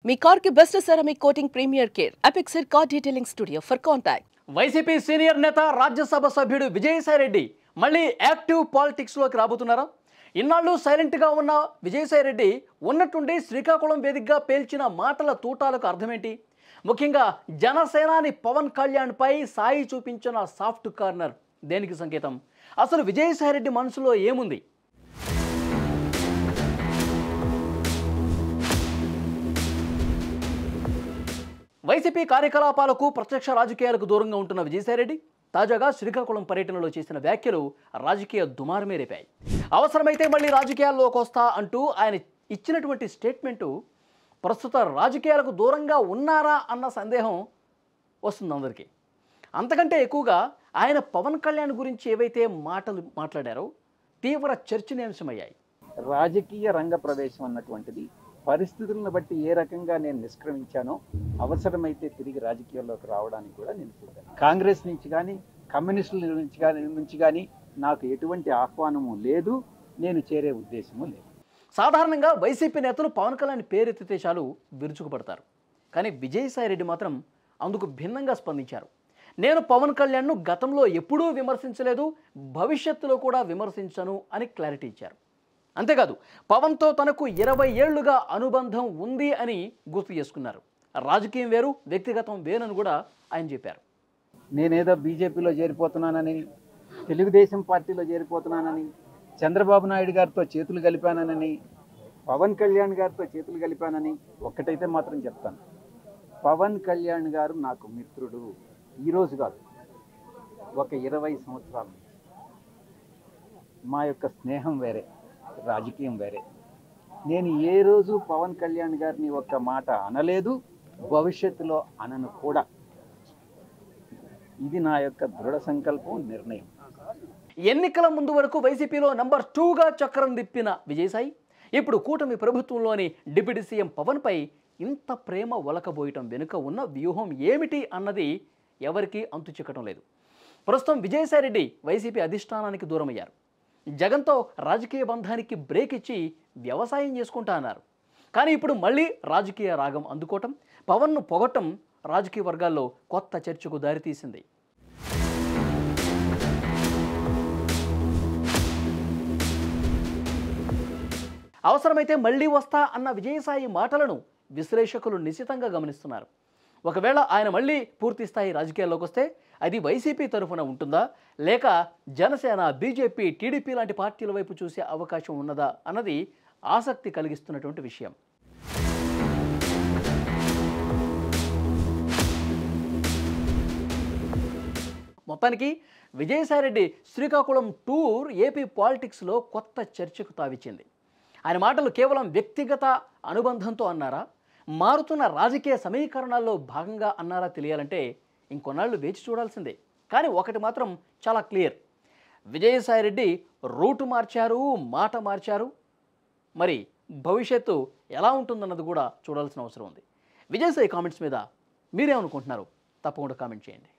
మీ car కి best ceramic coating premier care Apexer car detailing studio for contact. YCP senior నేత రాజ్యసభ సభ్యుడు విజయసాయిరెడ్డి మళ్ళీ active politics లోకి రాబోతున్నారా? ఇన్నాళ్ళు సైలెంట్ గా ఉన్న విజయసాయిరెడ్డి ఉన్నట్టుండి శ్రీకాకుళం వేదికగా పేల్చిన మాటల తూటాలకు అర్థమేంటి? ముఖ్యంగా జనసేనాని పవన్ కళ్యాణ్ పై సాయి చూపించిన సాఫ్ట్ కార్నర్ దేనికి సంకేతం? అసలు విజయసాయిరెడ్డి మనసులో ఏముంది? వైసీపీ కార్యకలాపాలకు ప్రత్యక్ష రాజకీయాలకు దూరంగా ఉంటున్న విజయసాయిరెడ్డి తాజాగా శ్రీకాకుళం పర్యటనలో చేసిన వ్యాఖ్యలు రాజకీయ దుమారమే రేపాయి. అవసరమైతే మళ్ళీ రాజకీయాల్లోకి వస్తా అంటూ ఆయన ఇచ్చినటువంటి స్టేట్మెంటు ప్రస్తుత రాజకీయాలకు దూరంగా ఉన్నారా అన్న సందేహం వస్తుంది అందరికీ. అంతకంటే ఎక్కువగా ఆయన పవన్ కళ్యాణ్ గురించి ఏవైతే మాటలు మాట్లాడారో తీవ్ర చర్చనీయాంశమయ్యాయి. రాజకీయ రంగ ప్రవేశం అన్నటువంటిది పరిస్థితులను బట్టి ఏ రకంగా నేను నిష్క్రమించానో అవసరమైతే తిరిగి రాజకీయాల్లోకి రావడానికి కూడా నేను సిద్ధం. కాంగ్రెస్ నుంచి కానీ కమ్యూనిస్టుల నుంచి కానీ నాకు ఎటువంటి ఆహ్వానము లేదు, నేను చేరే ఉద్దేశము లేదు. సాధారణంగా వైసీపీ నేతలు పవన్ కళ్యాణ్ పేరెత్తితే చాలు విరుచుకుపడతారు. కానీ విజయసాయిరెడ్డి మాత్రం అందుకు భిన్నంగా స్పందించారు. నేను పవన్ కళ్యాణ్ను గతంలో ఎప్పుడూ విమర్శించలేదు, భవిష్యత్తులో కూడా విమర్శించను అని క్లారిటీ ఇచ్చారు. అంతేకాదు పవన్తో తనకు 20 ఏళ్లుగా అనుబంధం ఉంది అని గుర్తు చేసుకున్నారు. రాజకీయం వేరు, వ్యక్తిగతం వేరని కూడా ఆయన చెప్పారు. నేనేదో బీజేపీలో చేరిపోతున్నానని, తెలుగుదేశం పార్టీలో చేరిపోతున్నానని, చంద్రబాబు నాయుడు గారితో చేతులు కలిపానని, పవన్ కళ్యాణ్ గారితో చేతులు కలిపానని ఒక్కటైతే మాత్రం చెప్తాను, పవన్ కళ్యాణ్ గారు నాకు మిత్రుడు. ఈరోజు కాదు, ఒక 20 సంవత్సరాల నుంచి మా యొక్క స్నేహం వేరే, రాజకీయం వేరే. నేను ఏ రోజు పవన్ కళ్యాణ్ గారిని ఒక్క మాట అనలేదు, భవిష్యత్తులో అనను కూడా. ఇది నా యొక్క దృఢ సంకల్పం, నిర్ణయం. ఎన్నికల ముందు వరకు వైసీపీలో నంబర్ 2గా చక్రం తిప్పిన విజయసాయి ఇప్పుడు కూటమి ప్రభుత్వంలోని డిప్యూటీ సీఎం పవన్ పై ఇంత ప్రేమ ఒలకబోయటం వెనుక ఉన్న వ్యూహం ఏమిటి అన్నది ఎవరికీ అంతు చిక్కటం లేదు. ప్రస్తుతం విజయసాయిరెడ్డి వైసీపీ అధిష్టానానికి దూరమయ్యారు. జగన్తో రాజకీయ బంధానికి బ్రేక్ ఇచ్చి వ్యవసాయం చేసుకుంటా అన్నారు. కానీ ఇప్పుడు మళ్ళీ రాజకీయ రాగం అందుకోవటం, పవన్ను పొగట్టం రాజకీయ వర్గాల్లో కొత్త చర్చకు దారితీసింది. అవసరమైతే మళ్ళీ వస్తా అన్న విజయసాయి మాటలను విశ్లేషకులు నిశితంగా గమనిస్తున్నారు. ఒకవేళ ఆయన మళ్ళీ పూర్తి స్థాయి రాజకీయాల్లోకి వస్తే అది వైసీపీ తరఫున ఉంటుందా, లేక జనసేన, బీజేపీ, టీడీపీ లాంటి పార్టీల వైపు చూసే అవకాశం ఉన్నదా అన్నది ఆసక్తి కలిగిస్తున్నటువంటి విషయం. మొత్తానికి విజయసాయిరెడ్డి శ్రీకాకుళం టూర్ ఏపీ పాలిటిక్స్లో కొత్త చర్చకు తావిచ్చింది. ఆయన మాటలు కేవలం వ్యక్తిగత అనుబంధంతో అన్నారా, మారుతున్న రాజకీయ సమీకరణాల్లో భాగంగా అన్నారా తెలియాలంటే ఇంకొన్నాళ్ళు వేచి చూడాల్సిందే. కానీ ఒకటి మాత్రం చాలా క్లియర్, విజయసాయిరెడ్డి రూటు మార్చారు, మాట మార్చారు. మరి భవిష్యత్తు ఎలా ఉంటుందన్నది కూడా చూడాల్సిన అవసరం ఉంది. విజయసాయి కామెంట్స్ మీద మీరేమనుకుంటున్నారు? తప్పకుండా కామెంట్ చేయండి.